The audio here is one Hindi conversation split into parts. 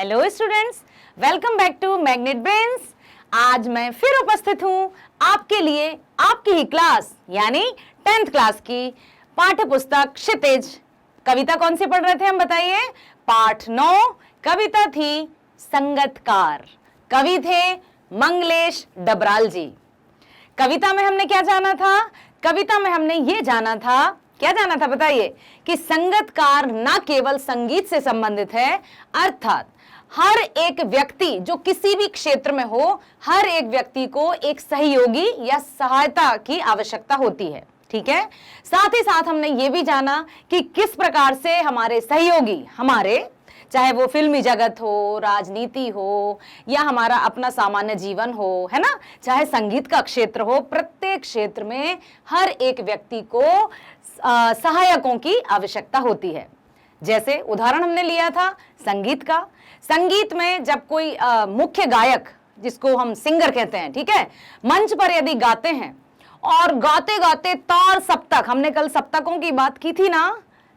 Hello students, welcome back to magnet brains. आज मैं फिर उपस्थित हूं आपके लिए आपकी ही क्लास यानी 10th क्लास की पाठ्य पुस्तक क्षितिज। कविता कौन सी पढ़ रहे थे हम बताइए? पाठ 9, कविता थी संगतकार। कवि थे मंगलेश डबराल जी। कविता में हमने क्या जाना था? कविता में हमने ये जाना था, क्या जाना था बताइए, कि संगतकार ना केवल संगीत से संबंधित है, अर्थात हर एक व्यक्ति जो किसी भी क्षेत्र में हो, हर एक व्यक्ति को एक सहयोगी या सहायता की आवश्यकता होती है। ठीक है। साथ ही साथ हमने ये भी जाना कि किस प्रकार से हमारे सहयोगी, हमारे चाहे वो फिल्मी जगत हो, राजनीति हो या हमारा अपना सामान्य जीवन हो, है ना, चाहे संगीत का क्षेत्र हो, प्रत्येक क्षेत्र में हर एक व्यक्ति को सहायकों की आवश्यकता होती है। जैसे उदाहरण हमने लिया था संगीत का। संगीत में जब कोई मुख्य गायक, जिसको हम सिंगर कहते हैं, ठीक है, मंच पर यदि गाते हैं और गाते गाते तार सप्तक, हमने कल सप्तकों की बात की थी ना,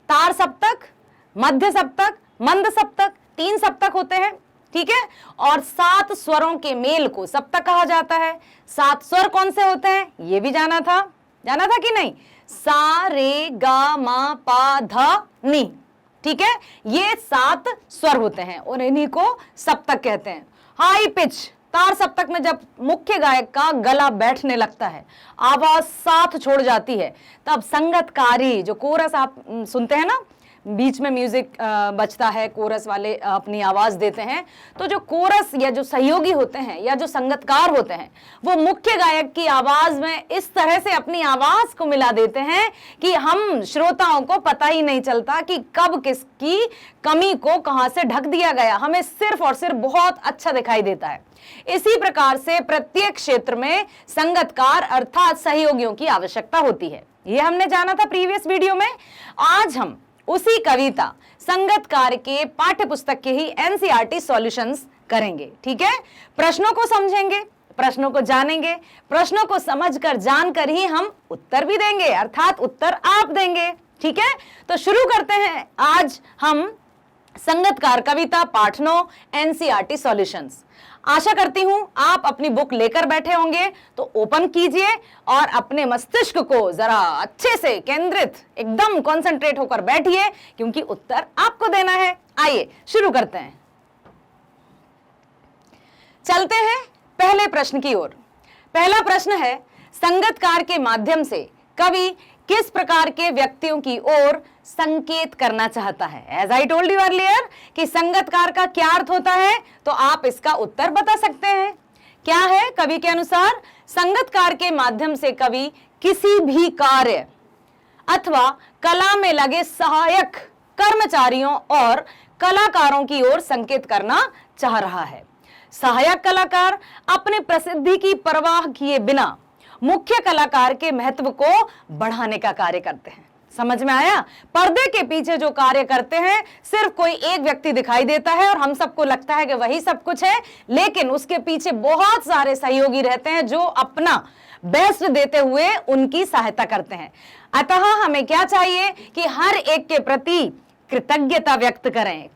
तार सप्तक, मध्य सप्तक, मंद सप्तक, 3 सप्तक होते हैं, ठीक है, और 7 स्वरों के मेल को सप्तक कहा जाता है। 7 स्वर कौन से होते हैं ये भी जाना था कि नहीं? सा रे गा मा पा धा नी, ठीक है, ये 7 स्वर होते हैं और इन्हीं को सप्तक कहते हैं। हाई पिच तार सप्तक में जब मुख्य गायक का गला बैठने लगता है, आवाज साथ छोड़ जाती है, तब संगतकारी जो कोरस आप सुनते हैं ना, बीच में म्यूजिक बजता है, कोरस वाले अपनी आवाज देते हैं, तो जो कोरस या जो सहयोगी होते हैं या जो संगतकार होते हैं, वो मुख्य गायक की आवाज में इस तरह से अपनी आवाज को मिला देते हैं कि हम श्रोताओं को पता ही नहीं चलता कि कब किसकी कमी को कहां से ढक दिया गया, हमें सिर्फ और सिर्फ बहुत अच्छा दिखाई देता है। इसी प्रकार से प्रत्येक क्षेत्र में संगतकार अर्थात सहयोगियों की आवश्यकता होती है। यह हमने जाना था प्रीवियस वीडियो में। आज हम उसी कविता संगतकार के पाठ्य पुस्तक के ही एनसीईआरटी सॉल्यूशंस करेंगे। ठीक है, प्रश्नों को समझेंगे, प्रश्नों को जानेंगे, प्रश्नों को समझकर जानकर ही हम उत्तर भी देंगे, अर्थात उत्तर आप देंगे। ठीक है, तो शुरू करते हैं आज हम संगतकार कविता पाठ 9 एनसीईआरटी सॉल्यूशंस। आशा करती हूं आप अपनी बुक लेकर बैठे होंगे, तो ओपन कीजिए और अपने मस्तिष्क को जरा अच्छे से केंद्रित, एकदम कंसंट्रेट होकर बैठिए, क्योंकि उत्तर आपको देना है। आइए शुरू करते हैं, चलते हैं पहले प्रश्न की ओर। पहला प्रश्न है, संगतकार के माध्यम से कवि किस प्रकार के व्यक्तियों की ओर संकेत करना चाहता है? As I told you earlier कि संगतकार का क्या अर्थ होता है, तो आप इसका उत्तर बता सकते हैं। क्या है कवि के अनुसार? संगतकार के माध्यम से कवि किसी भी कार्य अथवा कला में लगे सहायक कर्मचारियों और कलाकारों की ओर संकेत करना चाह रहा है। सहायक कलाकार अपने प्रसिद्धि की परवाह किए बिना मुख्य कलाकार के महत्व को बढ़ाने का कार्य करते हैं। समझ में आया? पर्दे के पीछे जो कार्य करते हैं, सिर्फ कोई एक व्यक्ति दिखाई देता है और हम सबको लगता है कि वही सब कुछ है, लेकिन उसके पीछे बहुत सारे सहयोगी रहते हैं जो अपना बेस्ट देते हुए उनकी सहायता करते हैं। अतः हमें क्या चाहिए कि हर एक के प्रति कृतज्ञता व्यक्त करें।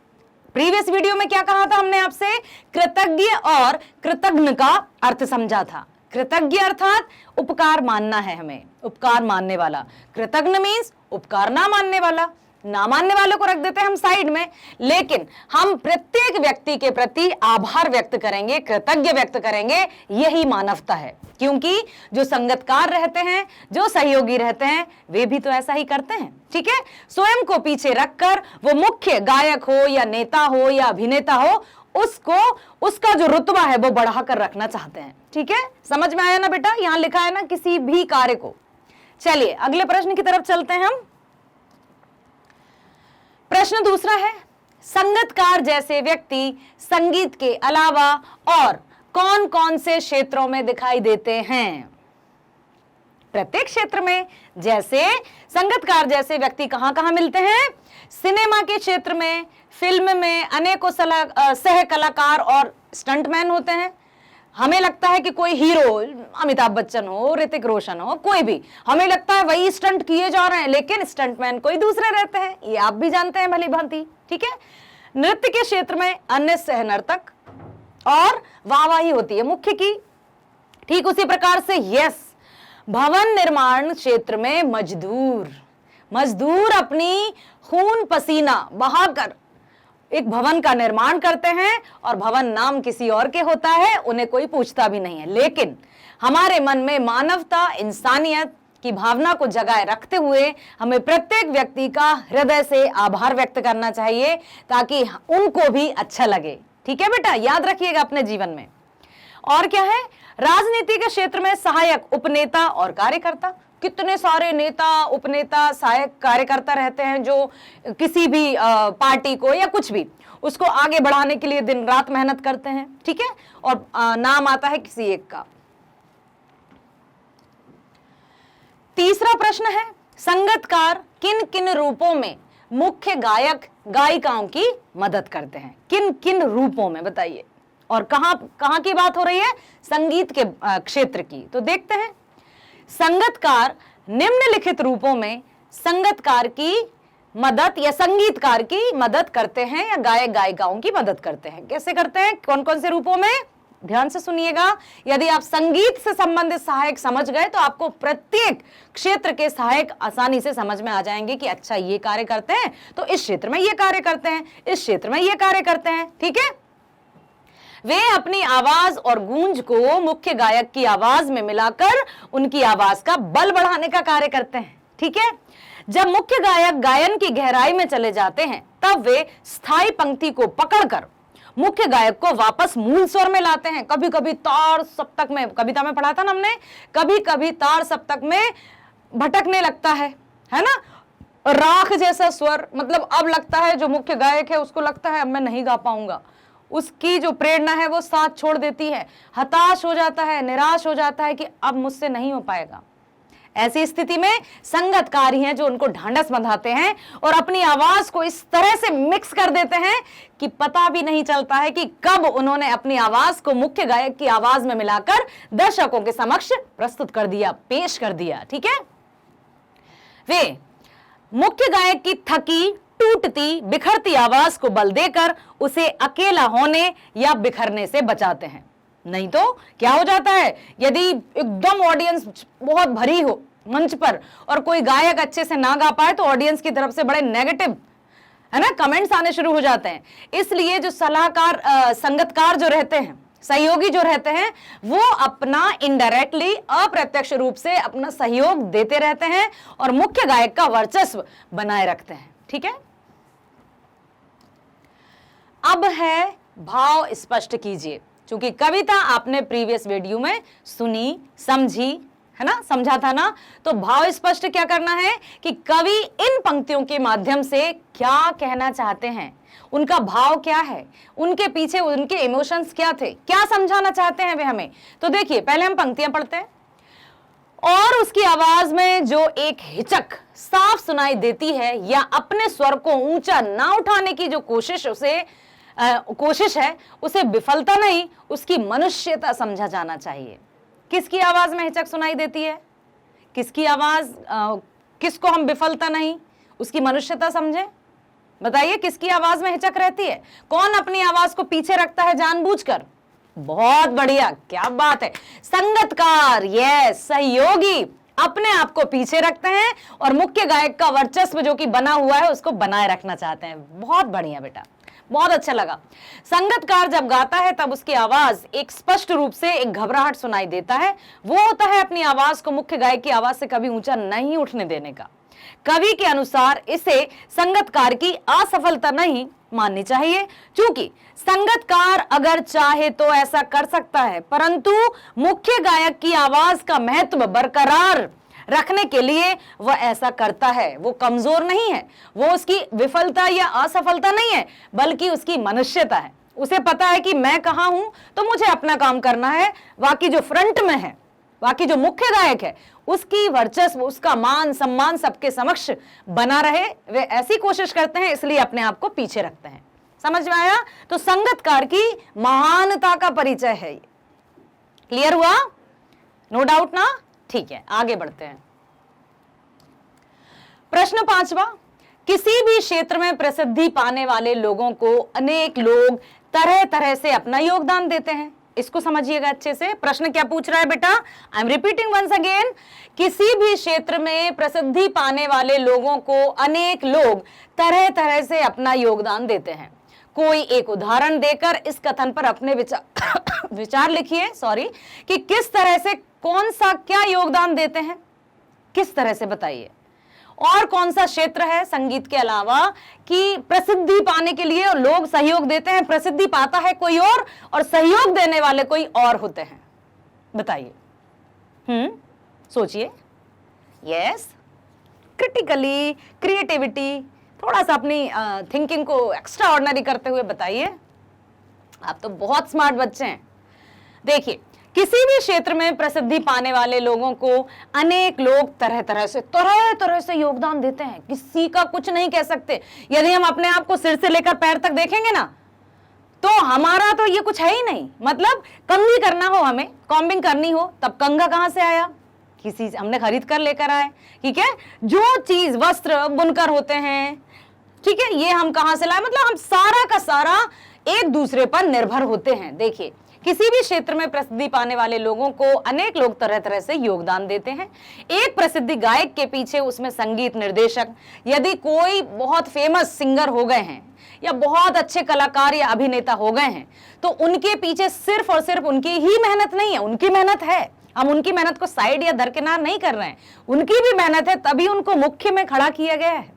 प्रीवियस वीडियो में क्या कहा था हमने आपसे? कृतज्ञ और कृतज्ञ का अर्थ समझा था। कृतज्ञ अर्थात उपकार मानना है, हमें उपकार मानने वाला। कृतज्ञ मीन्स उपकार ना मानने वाला। ना मानने वालों को रख देते हैं हम साइड में, लेकिन हम प्रत्येक व्यक्ति के प्रति आभार व्यक्त करेंगे, कृतज्ञ व्यक्त करेंगे। यही मानवता है, क्योंकि जो संगतकार रहते हैं, जो सहयोगी रहते हैं, वे भी तो ऐसा ही करते हैं। ठीक है, स्वयं को पीछे रखकर वो मुख्य गायक हो या नेता हो या अभिनेता हो, उसका जो रुतबा है वो बढ़ाकर रखना चाहते हैं। ठीक है, समझ में आया ना बेटा? यहां लिखा है ना किसी भी कार्य को। चलिए अगले प्रश्न की तरफ चलते हैं हम। प्रश्न दूसरा है, संगतकार जैसे व्यक्ति संगीत के अलावा और कौन कौन से क्षेत्रों में दिखाई देते हैं? प्रत्येक क्षेत्र में। जैसे संगतकार जैसे व्यक्ति कहां कहां मिलते हैं? सिनेमा के क्षेत्र में, फिल्म में अनेकों सह कलाकार और स्टंटमैन होते हैं। हमें लगता है कि कोई हीरो, अमिताभ बच्चन हो, ऋतिक रोशन हो, कोई भी, हमें लगता है वही स्टंट किए जा रहे हैं, लेकिन स्टंटमैन कोई दूसरे रहते हैं, ये आप भी जानते हैं भली भांति। ठीक है, नृत्य के क्षेत्र में अन्य सहनर्तक और वाहवाही होती है मुख्य की। ठीक उसी प्रकार से यस, भवन निर्माण क्षेत्र में मजदूर अपनी खून पसीना बहाकर एक भवन का निर्माण करते हैं और भवन नाम किसी और के होता है, उन्हें कोई पूछता भी नहीं है। लेकिन हमारे मन में मानवता, इंसानियत की भावना को जगाए रखते हुए हमें प्रत्येक व्यक्ति का हृदय से आभार व्यक्त करना चाहिए ताकि उनको भी अच्छा लगे। ठीक है बेटा, याद रखिएगा अपने जीवन में। और क्या है, राजनीति के क्षेत्र में सहायक, उपनेता और कार्यकर्ता। कितने सारे नेता, उपनेता, सहायक कार्यकर्ता रहते हैं जो किसी भी पार्टी को या कुछ भी उसको आगे बढ़ाने के लिए दिन रात मेहनत करते हैं। ठीक है, और नाम आता है किसी एक का। तीसरा प्रश्न है, संगीतकार किन किन रूपों में मुख्य गायक गायिकाओं की मदद करते हैं? किन किन रूपों में बताइए। और कहां की बात हो रही है? संगीत के क्षेत्र की। तो देखते हैं, संगीतकार निम्नलिखित रूपों में संगीतकार की मदद या संगीतकार की मदद करते हैं या गायक गायिकाओं की मदद करते हैं। कैसे करते हैं, कौन कौन से रूपों में? ध्यान से सुनिएगा। यदि आप संगीत से संबंधित सहायक समझ गए तो आपको प्रत्येक क्षेत्र के सहायक आसानी से समझ में आ जाएंगे कि अच्छा ये कार्य करते हैं तो इस क्षेत्र में ये कार्य करते हैं, इस क्षेत्र में ये कार्य करते हैं। ठीक है, वे अपनी आवाज और गूंज को मुख्य गायक की आवाज में मिलाकर उनकी आवाज का बल बढ़ाने का कार्य करते हैं। ठीक है, जब मुख्य गायक गायन की गहराई में चले जाते हैं तब वे स्थायी पंक्ति को पकड़कर मुख्य गायक को वापस मूल स्वर में लाते हैं। कभी कभी तार सप्तक में, कविता में पढ़ा था ना हमने, कभी कभी तार सप्तक में भटकने लगता है ना, राख जैसा स्वर। मतलब अब लगता है जो मुख्य गायक है उसको लगता है अब मैं नहीं गा पाऊंगा, उसकी जो प्रेरणा है वो साथ छोड़ देती है, हताश हो जाता है, निराश हो जाता है कि अब मुझसे नहीं हो पाएगा। ऐसी स्थिति में संगीतकार ही हैं जो उनको ढांढस बंधाते हैं और अपनी आवाज को इस तरह से मिक्स कर देते हैं कि पता भी नहीं चलता है कि कब उन्होंने अपनी आवाज को मुख्य गायक की आवाज में मिलाकर दर्शकों के समक्ष प्रस्तुत कर दिया, पेश कर दिया। ठीक है, वे मुख्य गायक की थकी, टूटती, बिखरती आवाज को बल देकर उसे अकेला होने या बिखरने से बचाते हैं। नहीं तो क्या हो जाता है, यदि एकदम ऑडियंस बहुत भरी हो मंच पर और कोई गायक अच्छे से ना गा पाए तो ऑडियंस की तरफ से बड़े नेगेटिव है ना कमेंट्स आने शुरू हो जाते हैं। इसलिए जो सलाहकार, संगीतकार जो रहते हैं, सहयोगी जो रहते हैं, वो अपना इनडायरेक्टली, अप्रत्यक्ष रूप से अपना सहयोग देते रहते हैं और मुख्य गायक का वर्चस्व बनाए रखते हैं। ठीक है, अब है भाव स्पष्ट कीजिए। क्योंकि कविता आपने प्रीवियस वीडियो में सुनी, समझी है ना, समझा था ना, तो भाव स्पष्ट क्या करना है कि कवि इन पंक्तियों के माध्यम से क्या कहना चाहते हैं, उनका भाव क्या है, उनके पीछे उनके इमोशंस क्या थे, क्या समझाना चाहते हैं वे हमें। तो देखिए, पहले हम पंक्तियां पढ़ते हैं और उसकी आवाज में जो एक हिचक साफ सुनाई देती है या अपने स्वर को ऊंचा ना उठाने की जो कोशिश है उसे विफलता नहीं, उसकी मनुष्यता समझा जाना चाहिए। किसकी आवाज में हिचक सुनाई देती है, किसकी आवाज, किसको हम विफलता नहीं, उसकी मनुष्यता समझे। बताइए, किसकी आवाज में हिचक रहती है? कौन अपनी आवाज को पीछे रखता है जानबूझकर? बहुत बढ़िया, क्या बात है, संगीतकार, यस, सहयोगी अपने आप को पीछे रखते हैं और मुख्य गायक का वर्चस्व जो कि बना हुआ है उसको बनाए रखना चाहते हैं। बहुत बढ़िया बेटा, बहुत अच्छा लगा। संगीतकार जब गाता है तब उसकी आवाज एक स्पष्ट रूप से एक घबराहट सुनाई देता है। वो होता है अपनी आवाज को मुख्य गायक की आवाज से कभी ऊंचा नहीं उठने देने का। कवि के अनुसार इसे संगीतकार की असफलता नहीं माननी चाहिए, क्योंकि संगीतकार अगर चाहे तो ऐसा कर सकता है, परंतु मुख्य गायक की आवाज का महत्व बरकरार रखने के लिए वह ऐसा करता है। वो कमजोर नहीं है, वो उसकी विफलता या असफलता नहीं है, बल्कि उसकी मनुष्यता है। उसे पता है कि मैं कहां हूं तो मुझे अपना काम करना है, बाकी जो फ्रंट में है, बाकी जो मुख्य गायक है, उसकी वर्चस्व, उसका मान सम्मान सबके समक्ष बना रहे, वे ऐसी कोशिश करते हैं, इसलिए अपने आप को पीछे रखते हैं। समझ में आया? तो संगीतकार की महानता का परिचय है। क्लियर हुआ? नो डाउट ना? ठीक है, आगे बढ़ते हैं। प्रश्न 5वां, किसी भी क्षेत्र में प्रसिद्धि पाने वाले लोगों को अनेक लोग तरह तरह से अपना योगदान देते हैं। इसको समझिएगा अच्छे से, प्रश्न क्या पूछ रहा है बेटा, I am repeating once again. किसी भी क्षेत्र में प्रसिद्धि पाने वाले लोगों को अनेक लोग तरह तरह से अपना योगदान देते हैं। कोई एक उदाहरण देकर इस कथन पर अपने विचार लिखिए, सॉरी, कि किस तरह से कौन सा क्या योगदान देते हैं, किस तरह से बताइए। और कौन सा क्षेत्र है संगीत के अलावा कि प्रसिद्धि पाने के लिए लोग सहयोग देते हैं, प्रसिद्धि पाता है कोई और सहयोग देने वाले कोई और होते हैं, बताइए। सोचिए। यस, क्रिटिकली, क्रिएटिविटी, थोड़ा सा अपनी थिंकिंग को एक्स्ट्रा ऑर्डिनरी करते हुए बताइए। आप तो बहुत स्मार्ट बच्चे हैं। देखिए, किसी भी क्षेत्र में प्रसिद्धि पाने वाले लोगों को अनेक लोग तरह तरह से योगदान देते हैं। किसी का कुछ नहीं कह सकते। यदि हम अपने आप को सिर से लेकर पैर तक देखेंगे ना, तो हमारा तो ये कुछ है ही नहीं। मतलब कंघी करना हो, हमें कॉम्बिंग करनी हो, तब कंघा कहां से आया, किसी हमने खरीद कर लेकर आए। ठीक है, जो चीज वस्त्र बुनकर होते हैं, ठीक है, ये हम कहां से लाए। मतलब हम सारा का सारा एक दूसरे पर निर्भर होते हैं। देखिए, किसी भी क्षेत्र में प्रसिद्धि पाने वाले लोगों को अनेक लोग तरह तरह से योगदान देते हैं। एक प्रसिद्ध गायक के पीछे उसमें संगीत निर्देशक, यदि कोई बहुत फेमस सिंगर हो गए हैं या बहुत अच्छे कलाकार या अभिनेता हो गए हैं, तो उनके पीछे सिर्फ और सिर्फ उनकी ही मेहनत नहीं है, उनकी मेहनत है। हम उनकी मेहनत को साइड या दरकिनार नहीं कर रहे हैं, उनकी भी मेहनत है, तभी उनको मुख्य में खड़ा किया गया है,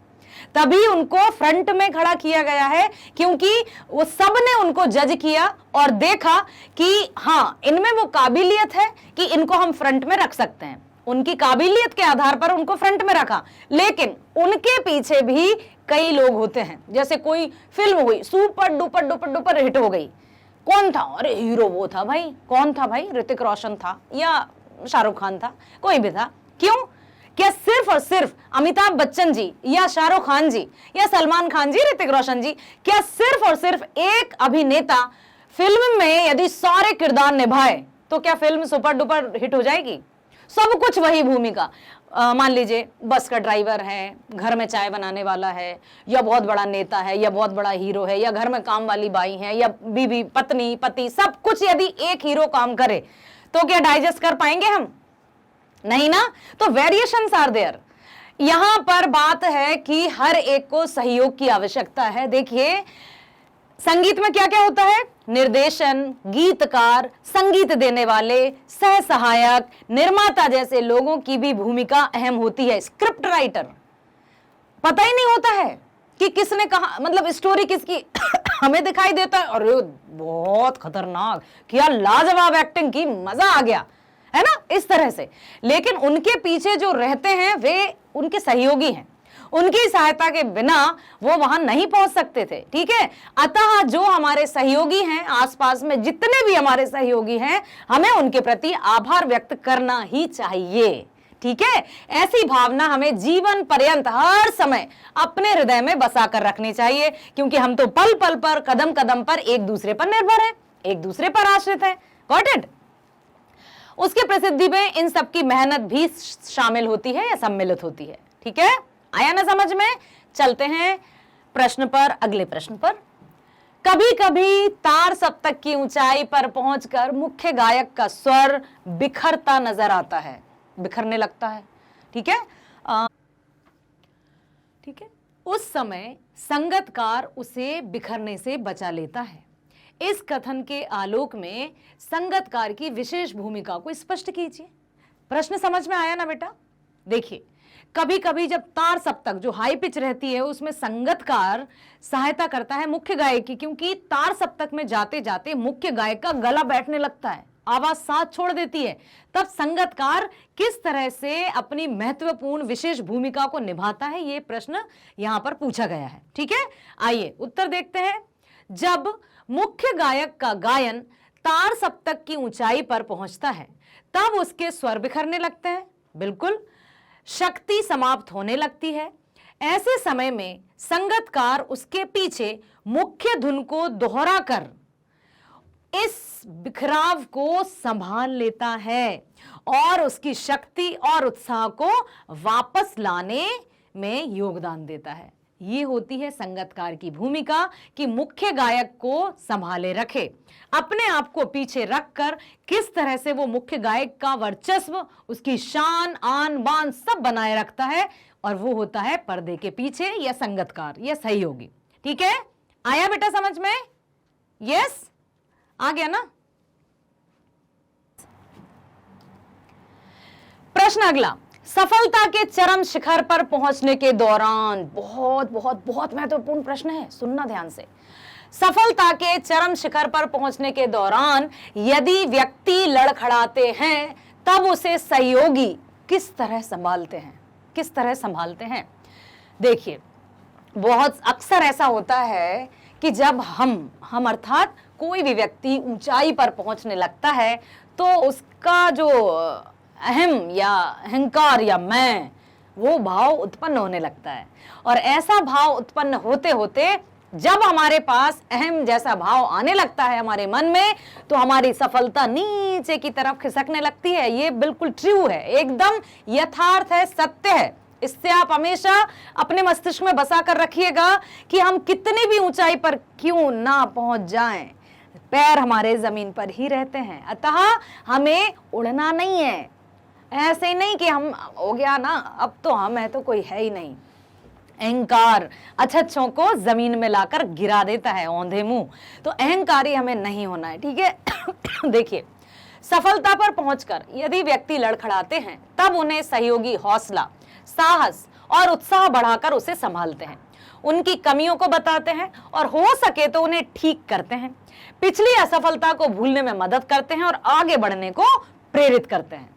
तभी उनको फ्रंट में खड़ा किया गया है, क्योंकि वो सब ने उनको जज किया और देखा कि हाँ, इनमें वो काबिलियत है कि इनको हम फ्रंट में रख सकते हैं। उनकी काबिलियत के आधार पर उनको फ्रंट में रखा। लेकिन उनके पीछे भी कई लोग होते हैं। जैसे कोई फिल्म हुई, super duper duper duper hit हो गई, कौन था, अरे हीरो वो था भाई, कौन था भाई, ऋतिक रोशन था या शाहरुख खान था, कोई भी था। क्यों? क्या सिर्फ और सिर्फ अमिताभ बच्चन जी या शाहरुख खान जी या सलमान खान जी, ऋतिक रोशन जी, क्या सिर्फ और सिर्फ एक अभिनेता फिल्म में यदि सारे किरदार निभाए तो क्या फिल्म सुपर डुपर हिट हो जाएगी? सब कुछ वही भूमिका, मान लीजिए बस का ड्राइवर है, घर में चाय बनाने वाला है, या बहुत बड़ा नेता है, या बहुत बड़ा हीरो है, या घर में काम वाली बाई है, या बीवी, पत्नी, पति, सब कुछ यदि एक हीरो काम करे तो क्या डाइजेस्ट कर पाएंगे हम? नहीं ना। तो वेरिएशंस आर देयर। यहां पर बात है कि हर एक को सहयोग की आवश्यकता है। देखिए, संगीत में क्या क्या होता है, निर्देशन, गीतकार, संगीत देने वाले, सह सहायक, निर्माता जैसे लोगों की भी भूमिका अहम होती है। स्क्रिप्ट राइटर, पता ही नहीं होता है कि किसने कहा, मतलब स्टोरी किसकी हमें दिखाई देता है, अरे बहुत खतरनाक, क्या लाजवाब एक्टिंग की, मजा आ गया, है ना, इस तरह से। लेकिन उनके पीछे जो रहते हैं वे उनके सहयोगी हैं, उनकी सहायता के बिना वो वहां नहीं पहुंच सकते थे। ठीक है, अतः जो हमारे सहयोगी हैं, आसपास में जितने भी हमारे सहयोगी हैं, हमें उनके प्रति आभार व्यक्त करना ही चाहिए। ठीक है, ऐसी भावना हमें जीवन पर्यंत हर समय अपने हृदय में बसा कर रखनी चाहिए, क्योंकि हम तो पल पल पर, कदम कदम पर एक दूसरे पर निर्भर है, एक दूसरे पर आश्रित है। Got it? उसके प्रसिद्धि में इन सबकी मेहनत भी शामिल होती है या सम्मिलित होती है। ठीक है, आया ना समझ में? चलते हैं प्रश्न पर, अगले प्रश्न पर। कभी कभी तार सप्तक की ऊंचाई पर पहुंचकर मुख्य गायक का स्वर बिखरता नजर आता है, बिखरने लगता है। ठीक है, ठीक है, उस समय संगतकार उसे बिखरने से बचा लेता है। इस कथन के आलोक में संगतकार की विशेष भूमिका को स्पष्ट कीजिए। प्रश्न समझ में आया ना बेटा? देखिए, कभी कभी जब तार सप्तक जो हाई पिच रहती है उसमें संगतकार सहायता करता है मुख्य गायक की, क्योंकि तार सप्तक में जाते जाते मुख्य गायक का गला बैठने लगता है, आवाज साथ छोड़ देती है। तब संगतकार किस तरह से अपनी महत्वपूर्ण विशेष भूमिका को निभाता है, यह प्रश्न यहां पर पूछा गया है। ठीक है, आइए उत्तर देखते हैं। जब मुख्य गायक का गायन तार सप्तक की ऊंचाई पर पहुंचता है तब उसके स्वर बिखरने लगते हैं, बिल्कुल, शक्ति समाप्त होने लगती है। ऐसे समय में संगतकार उसके पीछे मुख्य धुन को दोहराकर इस बिखराव को संभाल लेता है और उसकी शक्ति और उत्साह को वापस लाने में योगदान देता है। ये होती है संगतकार की भूमिका कि मुख्य गायक को संभाले रखे, अपने आप को पीछे रखकर किस तरह से वो मुख्य गायक का वर्चस्व, उसकी शान आन बान सब बनाए रखता है, और वो होता है पर्दे के पीछे या संगतकार या सहयोगी। ठीक है, आया बेटा समझ में? यस, आ गया ना? प्रश्न अगला, सफलता के चरम शिखर पर पहुंचने के दौरान, बहुत बहुत बहुत महत्वपूर्ण प्रश्न है, सुनना ध्यान से। सफलता के चरम शिखर पर पहुंचने के दौरान यदि व्यक्ति लड़खड़ाते हैं तब उसे सहयोगी किस तरह संभालते हैं, किस तरह संभालते हैं? देखिए, बहुत अक्सर ऐसा होता है कि जब हम अर्थात कोई भी व्यक्ति ऊंचाई पर पहुंचने लगता है तो उसका जो अहम या अहंकार या मैं, वो भाव उत्पन्न होने लगता है, और ऐसा भाव उत्पन्न होते होते जब हमारे पास अहम जैसा भाव आने लगता है हमारे मन में, तो हमारी सफलता नीचे की तरफ खिसकने लगती है। ये बिल्कुल ट्रू है, एकदम यथार्थ है, सत्य है। इससे आप हमेशा अपने मस्तिष्क में बसा कर रखिएगा कि हम कितनी भी ऊंचाई पर क्यों ना पहुंच जाएं, पैर हमारे जमीन पर ही रहते हैं। अतः हमें उड़ना नहीं है, ऐसे नहीं कि हम हो गया ना, अब तो हम है तो कोई है ही नहीं। अहंकार अच्छों को जमीन में लाकर गिरा देता है औंधे मुंह, तो अहंकारी हमें नहीं होना है। ठीक है देखिए, सफलता पर पहुंचकर यदि व्यक्ति लड़खड़ाते हैं तब उन्हें सहयोगी हौसला, साहस और उत्साह बढ़ाकर उसे संभालते हैं, उनकी कमियों को बताते हैं और हो सके तो उन्हें ठीक करते हैं, पिछली असफलता को भूलने में मदद करते हैं और आगे बढ़ने को प्रेरित करते हैं।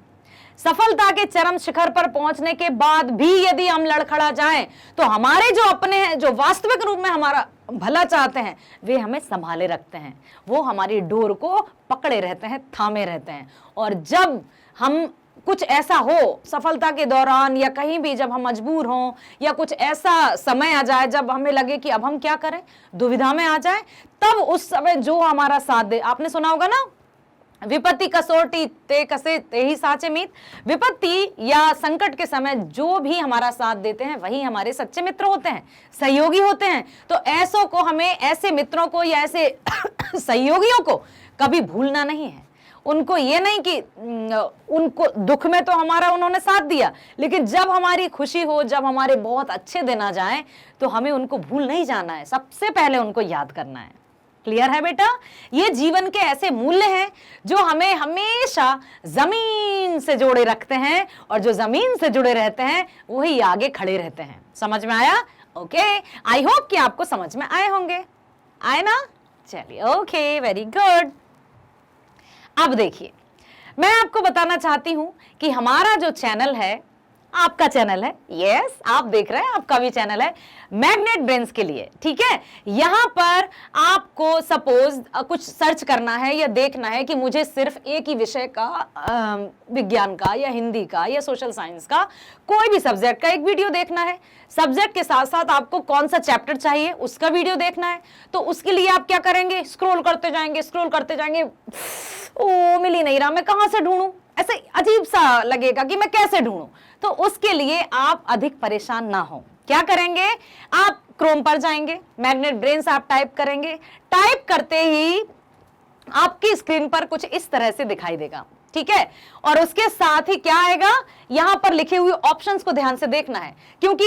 सफलता के चरम शिखर पर पहुंचने के बाद भी यदि हम लड़खड़ा जाएं तो हमारे जो अपने हैं, जो वास्तविक रूप में हमारा भला चाहते हैं, वे हमें संभाले रखते हैं, वो हमारी डोर को पकड़े रहते हैं, थामे रहते हैं। और जब हम कुछ ऐसा हो सफलता के दौरान या कहीं भी, जब हम मजबूर हों या कुछ ऐसा समय आ जाए जब हमें लगे कि अब हम क्या करें, दुविधा में आ जाए, तब उस समय जो हमारा साथ दे, आपने सुना होगा ना, विपत्ति कसौटी ते कसे ते ही साचे मीत। विपत्ति या संकट के समय जो भी हमारा साथ देते हैं वही हमारे सच्चे मित्र होते हैं, सहयोगी होते हैं। तो ऐसों को, हमें ऐसे मित्रों को या ऐसे सहयोगियों को कभी भूलना नहीं है। उनको ये नहीं कि उनको दुख में तो हमारा उन्होंने साथ दिया, लेकिन जब हमारी खुशी हो, जब हमारे बहुत अच्छे दिन आ जाएं, तो हमें उनको भूल नहीं जाना है, सबसे पहले उनको याद करना है। क्लियर है बेटा? ये जीवन के ऐसे मूल्य हैं जो हमें हमेशा जमीन से जोड़े रखते हैं, और जो जमीन से जुड़े रहते हैं वही आगे खड़े रहते हैं। समझ में आया? ओके, आई होप कि आपको समझ में आए होंगे। आए ना? चलिए, ओके, वेरी गुड। अब देखिए, मैं आपको बताना चाहती हूं कि हमारा जो चैनल है, आपका चैनल है, यस आप देख रहे हैं, आपका भी चैनल है मैग्नेट ब्रेन्स के लिए। ठीक है, यहां पर आपको सपोज कुछ सर्च करना है या देखना है कि मुझे सिर्फ एक ही विषय का, विज्ञान का या हिंदी का या सोशल साइंस का, कोई भी सब्जेक्ट का एक वीडियो देखना है। सब्जेक्ट के साथ साथ आपको कौन सा चैप्टर चाहिए उसका वीडियो देखना है। तो उसके लिए आप क्या करेंगे, स्क्रॉल करते जाएंगे, स्क्रॉल करते जाएंगे, ओ मिल ही नहीं रहा, मैं कहां से ढूंढूं, ऐसे अजीब सा लगेगा कि मैं कैसे ढूंढूं। तो उसके लिए आप अधिक परेशान ना हो, क्या करेंगे, आप क्रोम पर जाएंगे, मैग्नेट ब्रेन्स आप टाइप करेंगे, टाइप करते ही आपकी स्क्रीन पर कुछ इस तरह से दिखाई देगा। ठीक है, और उसके साथ ही क्या आएगा, यहां पर लिखे हुए ऑप्शंस को ध्यान से देखना है, क्योंकि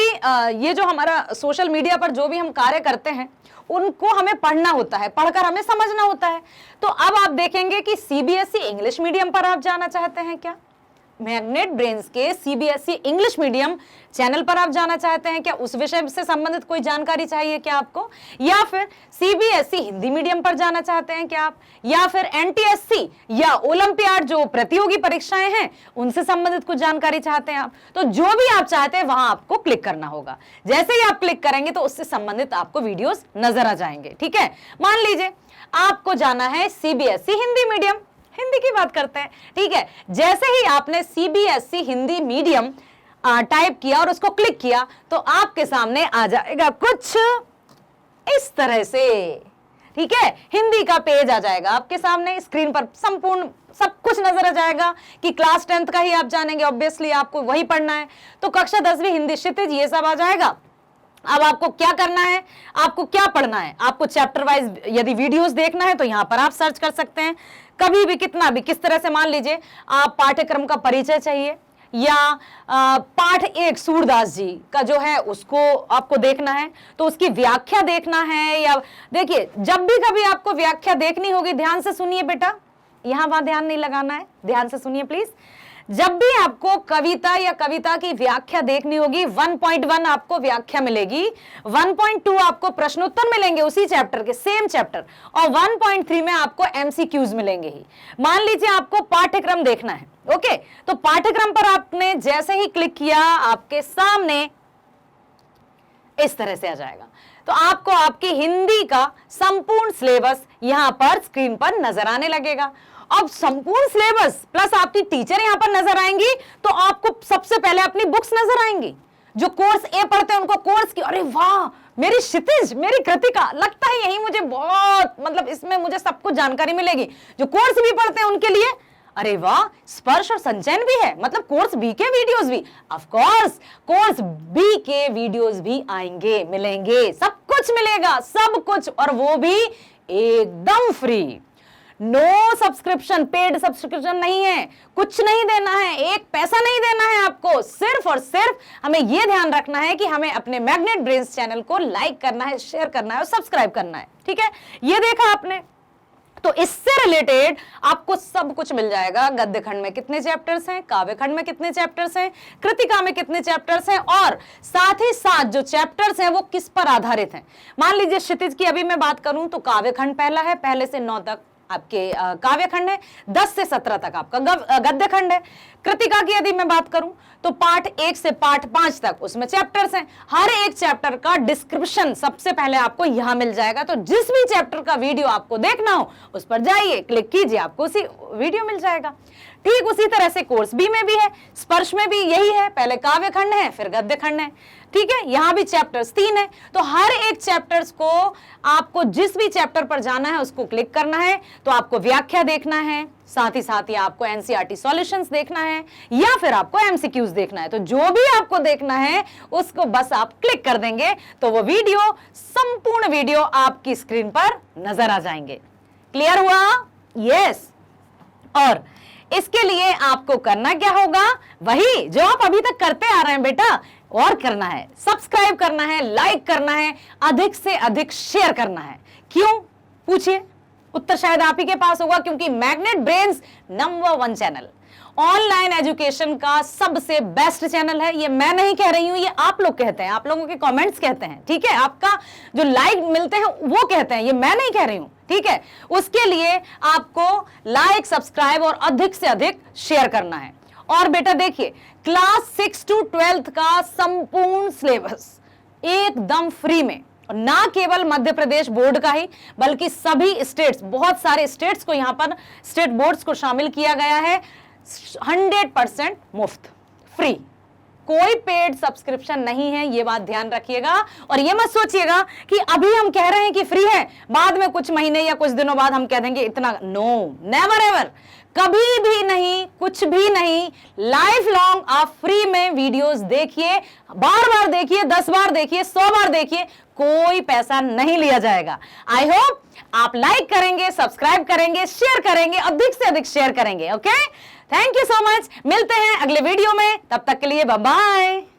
ये जो हमारा सोशल मीडिया पर जो भी हम कार्य करते हैं उनको हमें पढ़ना होता है, पढ़कर हमें समझना होता है। तो अब आप देखेंगे कि सीबीएसई इंग्लिश मीडियम पर आप जाना चाहते हैं क्या, मैग्नेट ब्रेन्स के सीबीएसई इंग्लिश मीडियम चैनल पर आप जाना चाहते हैं क्या, उस विषय से संबंधित कोई जानकारी चाहिए क्या आपको, या फिर सीबीएसई हिंदी मीडियम पर जाना चाहते हैं क्या आप, या फिर एनटीएससी या ओलंपियाड जो प्रतियोगी परीक्षाएं हैं उनसे संबंधित कुछ जानकारी चाहते हैं आप। तो जो भी आप चाहते हैं वहां आपको क्लिक करना होगा। जैसे ही आप क्लिक करेंगे तो उससे संबंधित आपको वीडियोस नजर आ जाएंगे। ठीक है, मान लीजिए आपको जाना है सीबीएसई हिंदी मीडियम, हिंदी की बात करते हैं। ठीक है, जैसे ही आपने सीबीएसई हिंदी मीडियम टाइप किया और उसको क्लिक किया तो आपके सामने आ जाएगा कुछ इस तरह से। ठीक है, हिंदी का पेज आ जाएगा आपके सामने, स्क्रीन पर संपूर्ण सब कुछ नजर आ जाएगा कि क्लास 10th का ही आप जानेंगे, ऑब्वियसली आपको वही पढ़ना है। तो कक्षा 10वीं हिंदी क्षितिज ये सब आ जाएगा। अब आपको क्या करना है, आपको क्या पढ़ना है, आपको चैप्टर वाइज यदि वीडियोस देखना है तो यहां पर आप सर्च कर सकते हैं। कभी भी कितना भी किस तरह से, मान लीजिए आप पाठ्यक्रम का परिचय चाहिए या पाठ 1 सूरदास जी का जो है उसको आपको देखना है तो उसकी व्याख्या देखना है, या देखिए जब भी कभी आपको व्याख्या देखनी होगी, ध्यान से सुनिए बेटा, यहां वहां ध्यान नहीं लगाना है, ध्यान से सुनिए प्लीज। जब भी आपको कविता या कविता की व्याख्या देखनी होगी, 1.1 आपको व्याख्या मिलेगी, 1.2 आपको प्रश्नोत्तर मिलेंगे उसी चैप्टर के, सेम चैप्टर, और 1.3 में आपको एमसीक्यूज मिलेंगे ही। मान लीजिए आपको पाठ्यक्रम देखना है, ओके, तो पाठ्यक्रम पर आपने जैसे ही क्लिक किया आपके सामने इस तरह से आ जाएगा। तो आपको आपकी हिंदी का संपूर्ण सिलेबस यहां पर स्क्रीन पर नजर आने लगेगा। अब संपूर्ण सिलेबस प्लस आपकी टीचर यहां पर नजर आएंगी, तो आपको सबसे पहले अपनी बुक्स नजर आएंगी। जो कोर्स ए पढ़ते हैं उनको कोर्स की, अरे वाह मेरी क्षितिज, मेरी कृतिका, लगता है यही मुझे बहुत, मतलब इसमें मुझे सब कुछ जानकारी मिलेगी। जो कोर्स बी पढ़ते हैं उनके लिए, अरे वाह स्पर्श और संचयन भी है, मतलब कोर्स बी के वीडियोस भी, ऑफ कोर्स कोर्स बी के वीडियोस भी आएंगे, मिलेंगे, सब कुछ मिलेगा, सब कुछ, और वो भी एकदम free. No subscription, paid subscription नहीं है, कुछ नहीं देना है, एक पैसा नहीं देना है आपको, सिर्फ और सिर्फ हमें यह ध्यान रखना है कि हमें अपने मैग्नेट ब्रेन्स चैनल को लाइक करना है, शेयर करना है और सब्सक्राइब करना है, ठीक है। ये देखा आपने, तो इससे रिलेटेड आपको सब कुछ मिल जाएगा। गद्य खंड में कितने चैप्टर्स हैं, काव्य खंड में कितने चैप्टर्स हैं, कृतिका में कितने चैप्टर्स हैं, और साथ ही साथ जो चैप्टर्स हैं वो किस पर आधारित हैं। मान लीजिए क्षितिज की अभी मैं बात करूं तो काव्य खंड पहला है, पहले से 9 तक आपके काव्य खंड है, 10 से 17 तक आपका गद्य खंड है। कृतिका की यदि मैं बात करूं तो पाठ 1 से पाठ 5 तक उसमें चैप्टर्स हैं। हर एक चैप्टर का डिस्क्रिप्शन सबसे पहले आपको यहां मिल जाएगा, तो जिस भी चैप्टर का वीडियो आपको देखना हो उस पर जाइए, क्लिक कीजिए, आपको उसी वीडियो मिल जाएगा। ठीक उसी तरह से कोर्स बी में भी है, स्पर्श में भी यही है, पहले काव्य खंड है फिर गद्य खंड है, ठीक है। यहां भी चैप्टर्स 3 है, तो हर एक चैप्टर्स को आपको जिस भी चैप्टर पर जाना है उसको क्लिक करना है, तो आपको व्याख्या देखना है, साथ ही आपको एनसीईआरटी सॉल्यूशंस देखना है, या फिर आपको एमसीक्यूज देखना है। तो जो भी आपको देखना है उसको बस आप क्लिक कर देंगे तो वो वीडियो, संपूर्ण वीडियो आपकी स्क्रीन पर नजर आ जाएंगे। क्लियर हुआ? यस। और इसके लिए आपको करना क्या होगा, वही जो आप अभी तक करते आ रहे हैं बेटा, और करना है, सब्सक्राइब करना है, लाइक करना है, अधिक से अधिक शेयर करना है। क्यों पूछिए, उत्तर शायद आप ही के पास होगा, क्योंकि magnet brains number 1 channel, online education का सबसे बेस्ट चैनल है। ये मैं नहीं कह रही हूं, ये आप लोग कहते हैं, आप लोगों के कमेंट्स कहते हैं, ठीक है, आपका जो लाइक मिलते हैं वो कहते हैं, ये मैं नहीं कह रही हूं, ठीक है। उसके लिए आपको लाइक, सब्सक्राइब और अधिक से अधिक शेयर करना है। और बेटा देखिए, क्लास 6 to 12 का संपूर्ण सिलेबस एकदम फ्री में, ना केवल मध्य प्रदेश बोर्ड का ही बल्कि सभी स्टेट्स, बहुत सारे स्टेट्स को यहां पर स्टेट बोर्ड्स को शामिल किया गया है, 100% मुफ्त, फ्री, कोई पेड सब्सक्रिप्शन नहीं है, ये बात ध्यान रखिएगा। और ये मत सोचिएगा कि अभी हम कह रहे हैं कि फ्री है, बाद में कुछ महीने या कुछ दिनों बाद हम कह देंगे इतना, नो, नेवर एवर, कभी भी नहीं, कुछ भी नहीं। लाइफ लॉन्ग आप फ्री में वीडियोस देखिए, बार बार देखिए, 10 बार देखिए, 100 बार देखिए, कोई पैसा नहीं लिया जाएगा। आई होप आप लाइक करेंगे, सब्सक्राइब करेंगे, शेयर करेंगे, अधिक से अधिक शेयर करेंगे। Okay, thank you so much, मिलते हैं अगले वीडियो में, तब तक के लिए बाय बाय।